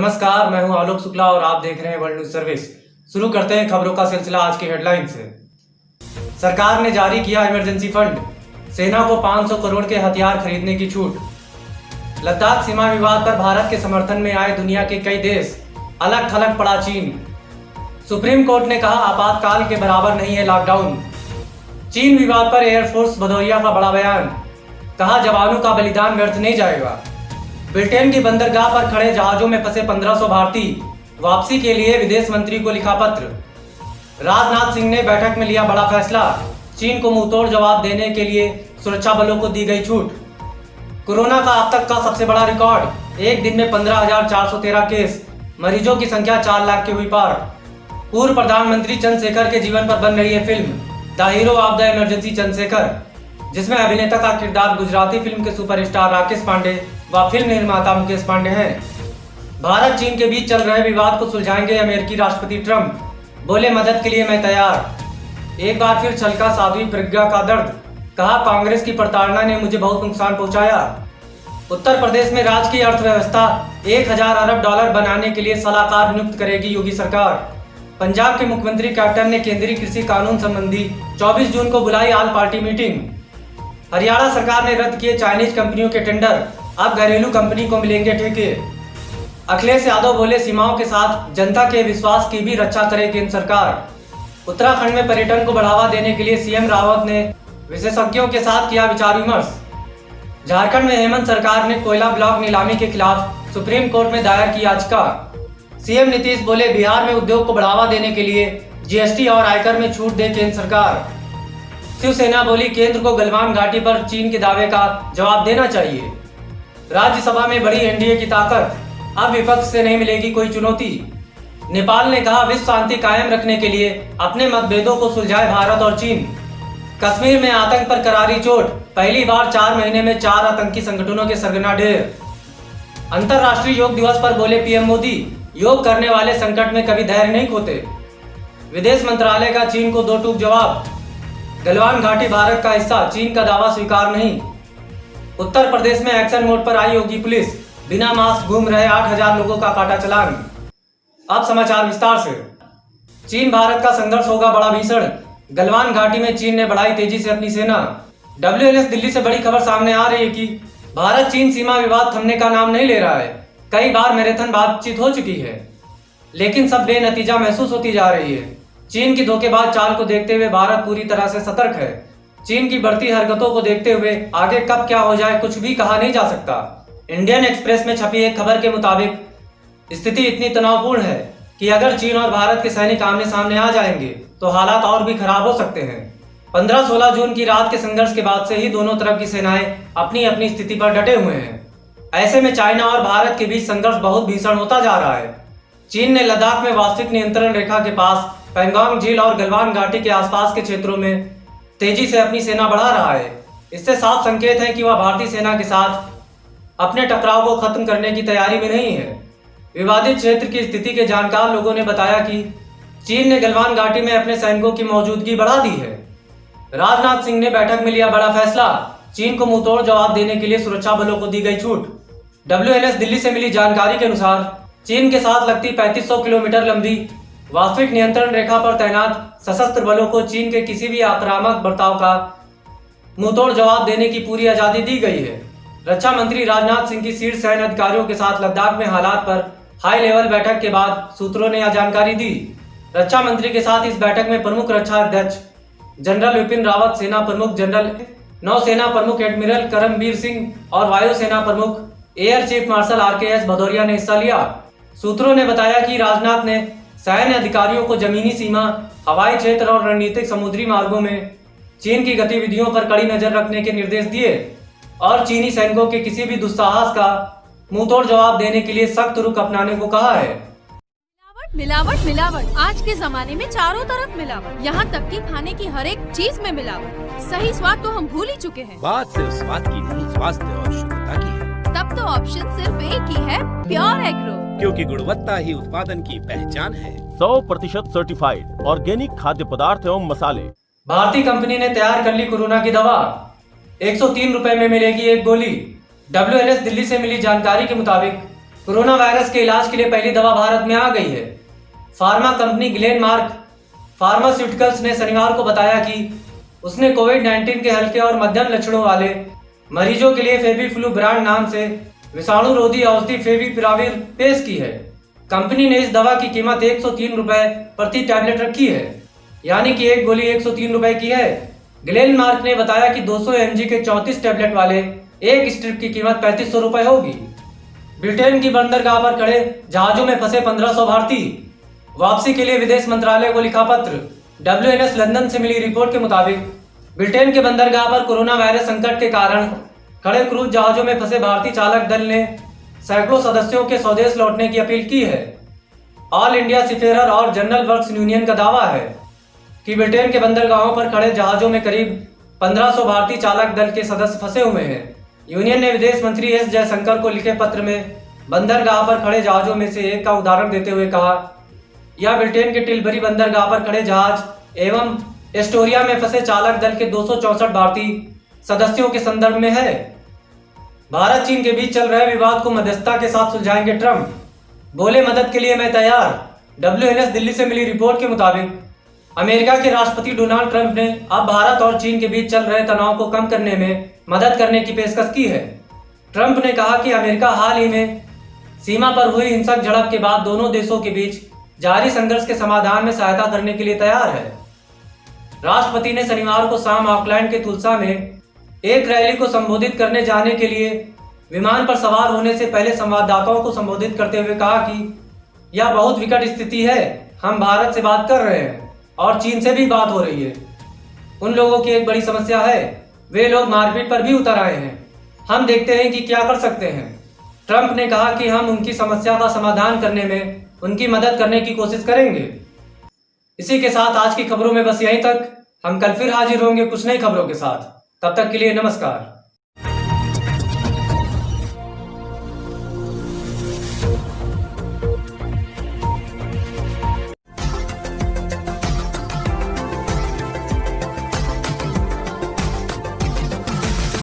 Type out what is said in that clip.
नमस्कार, मैं हूं आलोक शुक्ला और आप देख रहे हैं वर्ल्ड न्यूज सर्विस। शुरू करते हैं खबरों का सिलसिला आज की हेडलाइन से। सरकार ने जारी किया इमरजेंसी फंड, सेना को 500 करोड़ के हथियार खरीदने की छूट। लद्दाख सीमा विवाद पर भारत के समर्थन में आए दुनिया के कई देश, अलग थलग पड़ा चीन। सुप्रीम कोर्ट ने कहा आपातकाल के बराबर नहीं है लॉकडाउन। चीन विवाद पर एयरफोर्स भदौरिया का बड़ा बयान, कहा जवानों का बलिदान व्यर्थ नहीं जाएगा। ब्रिटेन की बंदरगाह पर खड़े जहाजों में फंसे 1500 भारतीय, वापसी के लिए विदेश मंत्री को लिखा पत्र। राजनाथ सिंह ने बैठक में लिया बड़ा फैसला, चीन को मुंहतोड़ जवाब देने के लिए सुरक्षा बलों को दी गई छूट। कोरोना का अब तक का सबसे बड़ा रिकॉर्ड, एक दिन में 15,413 केस, मरीजों की संख्या 4 लाख के हुई पार। पूर्व प्रधानमंत्री चंद्रशेखर के जीवन पर बन रही है film the hero of the emergency Chandrashekhar, जिसमें अभिनेता का किरदार गुजराती फिल्म के सुपरस्टार राकेश पांडे व फिल्म निर्माता मुकेश पांडे हैं। भारत चीन के बीच चल रहे विवाद को सुलझाएंगे अमेरिकी राष्ट्रपति ट्रंप, बोले मदद के लिए मैं तैयार। एक बार फिर छलका साध्वी प्रज्ञा का दर्द, कहा कांग्रेस की प्रताड़ना ने मुझे बहुत नुकसान पहुंचाया। उत्तर प्रदेश में राज्य की अर्थव्यवस्था 1000 अरब डॉलर बनाने के लिए सलाहकार नियुक्त करेगी योगी सरकार। पंजाब के मुख्यमंत्री कैप्टन ने केंद्रीय कृषि कानून संबंधी 24 जून को बुलाई ऑल पार्टी मीटिंग। हरियाणा सरकार ने रद्द किए चाइनीज कंपनियों के टेंडर, अब घरेलू कंपनी को मिलेंगे ठेके। अखिलेश यादव बोले सीमाओं के साथ जनता के विश्वास की भी रक्षा करे केंद्र सरकार। उत्तराखंड में पर्यटन को बढ़ावा देने के लिए सीएम रावत ने विशेषज्ञों के साथ किया विचार विमर्श। झारखंड में हेमंत सरकार ने कोयला ब्लॉक नीलामी के खिलाफ सुप्रीम कोर्ट में दायर की याचिका। सीएम नीतीश बोले बिहार में उद्योग को बढ़ावा देने के लिए जीएसटी और आयकर में छूट दे केंद्र सरकार। शिवसेना बोली केंद्र को गलवान घाटी पर चीन के दावे का जवाब देना चाहिए। राज्यसभा में बढ़ी एनडीए की ताकत, अब विपक्ष से नहीं मिलेगी कोई चुनौती। नेपाल ने कहा विश्व शांति कायम रखने के लिए अपने मतभेदों को सुलझाए भारत और चीन। कश्मीर में आतंक पर करारी चोट, पहली बार 4 महीने में 4 आतंकी संगठनों के सरगना ढेर। अंतर्राष्ट्रीय योग दिवस पर बोले पीएम मोदी, योग करने वाले संकट में कभी धैर्य नहीं खोते। विदेश मंत्रालय का चीन को 2 टूक जवाब, गलवान घाटी भारत का हिस्सा, चीन का दावा स्वीकार नहीं। उत्तर प्रदेश में एक्शन मोड पर आई योगी पुलिस, बिना मास्क घूम रहे 8000 लोगों का काटा चालान। अब समाचार विस्तार से। चीन भारत का संघर्ष होगा बड़ा भीषण, गलवान घाटी में चीन ने बढ़ाई तेजी से अपनी सेना। WNS दिल्ली से बड़ी खबर सामने आ रही है कि भारत चीन सीमा विवाद थमने का नाम नहीं ले रहा है। कई बार मैराथन बातचीत हो चुकी है, लेकिन सब बेनतीजा महसूस होती जा रही है। चीन की धोखेबाज चाल को देखते हुए भारत पूरी तरह से सतर्क है। चीन की बढ़ती हरकतों को देखते हुए आगे कब क्या हो जाए कुछ भी कहा नहीं जा सकता। इंडियन एक्सप्रेस में छपी एक खबर के मुताबिक स्थिति इतनी तनावपूर्ण है कि अगर चीन और भारत के सैनिक आमने सामने आ जाएंगे तो हालात और भी खराब हो सकते हैं। 15-16 जून की रात के संघर्ष के बाद से ही दोनों तरफ की सेनाएं अपनी अपनी स्थिति पर डटे हुए हैं। ऐसे में चाइना और भारत के बीच संघर्ष बहुत भीषण होता जा रहा है। चीन ने लद्दाख में वास्तविक नियंत्रण रेखा के पास पैंगोंग झील और गलवान घाटी के आसपास के क्षेत्रों में तेजी से अपनी सेना बढ़ा रहा है। इससे साफ संकेत है कि वह भारतीय सेना के साथ अपने टकराव को खत्म करने की तैयारी में नहीं है। विवादित क्षेत्र की स्थिति के जानकार लोगों ने बताया कि चीन ने गलवान घाटी में अपने सैनिकों की मौजूदगी बढ़ा दी है। राजनाथ सिंह ने बैठक में लिया बड़ा फैसला, चीन को मुंहतोड़ जवाब देने के लिए सुरक्षा बलों को दी गई छूट। WNS दिल्ली से मिली जानकारी के अनुसार चीन के साथ लगती 3500 किलोमीटर लंबी वास्तविक नियंत्रण रेखा पर तैनात सशस्त्र बलों को चीन के किसी भी आक्रामक बर्ताव का मुंहतोड़ जवाब देने की पूरी आजादी दी गई है। रक्षा मंत्री राजनाथ सिंह की शीर्ष सैन्य अधिकारियों के साथ लद्दाख में हालात पर हाई लेवल बैठक के बाद सूत्रों ने यह जानकारी दी। रक्षा मंत्री के साथ इस बैठक में प्रमुख रक्षा अध्यक्ष जनरल विपिन रावत, सेना प्रमुख जनरल, नौसेना प्रमुख एडमिरल करमबीर सिंह और वायुसेना प्रमुख air chief marshal RKS Bhadauria ने हिस्सा लिया। सूत्रों ने बताया कि राजनाथ ने सैन्य अधिकारियों को जमीनी सीमा, हवाई क्षेत्र और रणनीतिक समुद्री मार्गों में चीन की गतिविधियों पर कड़ी नजर रखने के निर्देश दिए और चीनी सैनिकों के किसी भी दुस्साहस का मुंहतोड़ जवाब देने के लिए सख्त रुख अपनाने को कहा है। मिलावट मिलावट आज के जमाने में चारों तरफ मिलावट, यहाँ तक कि खाने की हर एक चीज में मिलावट। सही स्वाद तो हम भूल ही चुके हैं। बात सिर्फ स्वाद की नहीं, स्वास्थ्य और शुद्धता की है। तब तो ऑप्शन सिर्फ एक ही है, प्योर एग्रो, क्योंकि गुणवत्ता ही उत्पादन की पहचान है। 100% सर्टिफाइड ऑर्गेनिक खाद्य पदार्थ एवं मसाले। भारतीय कंपनी ने तैयार कर ली कोरोना की दवा, 103 रुपए में मिलेगी एक गोली। WNS दिल्ली से मिली जानकारी के मुताबिक कोरोना वायरस के इलाज के लिए पहली दवा भारत में आ गई है। फार्मा कंपनी ग्लेनमार्क फार्मास्यूटिकल्स ने शनिवार को बताया कि उसने कोविड-19 के हल्के और मध्यम लक्षणों वाले मरीजों के लिए फेविफ्लू ब्रांड नाम से विषाणु रोधी औषधि फेविपिराविर पेश की है। कंपनी ने इस दवा की कीमत 103 रुपए प्रति टैबलेट रखी है, यानी कि एक गोली 103 रुपए की है। ग्लेनमार्क ने बताया कि 200 mg के 34 टैबलेट वाले एक स्ट्रिप की कीमत 3500 रुपए होगी। ब्रिटेन की बंदरगाह पर खड़े जहाजों में फंसे 1500 भारतीय। वापसी के लिए विदेश मंत्रालय को लिखा पत्र। WNS लंदन से मिली रिपोर्ट के मुताबिक ब्रिटेन के बंदरगाह पर कोरोना वायरस संकट के कारण खड़े क्रूज जहाजों में फंसे भारतीय चालक दल ने सैकड़ों सदस्यों के स्वदेश लौटने की अपील की है। ऑल इंडिया सीफेरर और जनरल वर्क्स यूनियन का दावा है कि ब्रिटेन के बंदरगाहों पर खड़े जहाजों में करीब 1500 भारतीय चालक दल के सदस्य फंसे हुए हैं। यूनियन ने विदेश मंत्री एस जयशंकर को लिखे पत्र में बंदरगाह पर खड़े जहाजों में से एक का उदाहरण देते हुए कहा, यह ब्रिटेन के टिलबरी बंदरगाह पर खड़े जहाज एवं एस्टोरिया में फंसे चालक दल के 264 भारतीय सदस्यों के संदर्भ में है। भारत चीन के बीच चल रहे विवाद को मध्यस्थता के साथ सुलझाएंगे ट्रंप। बोले, मदद के लिए मैं तैयार। WNS दिल्ली से मिली रिपोर्ट के मुताबिक अमेरिका के राष्ट्रपति डोनाल्ड ट्रंप ने अब भारत और चीन के बीच चल रहे तनाव को कम करने में मदद करने की पेशकश की है। ट्रंप ने कहा कि अमेरिका हाल ही में सीमा पर हुई हिंसक झड़प के बाद दोनों देशों के बीच जारी संघर्ष के समाधान में सहायता करने के लिए तैयार है। राष्ट्रपति ने शनिवार को शाम ऑकलैंड के तुलसा में एक रैली को संबोधित करने जाने के लिए विमान पर सवार होने से पहले संवाददाताओं को संबोधित करते हुए कहा कि यह बहुत विकट स्थिति है। हम भारत से बात कर रहे हैं और चीन से भी बात हो रही है। उन लोगों की एक बड़ी समस्या है, वे लोग मारपीट पर भी उतर आए हैं। हम देखते हैं कि क्या कर सकते हैं। ट्रंप ने कहा कि हम उनकी समस्या का समाधान करने में उनकी मदद करने की कोशिश करेंगे। इसी के साथ आज की खबरों में बस यहीं तक। हम कल फिर हाजिर होंगे कुछ नई खबरों के साथ। तब तक के लिए नमस्कार।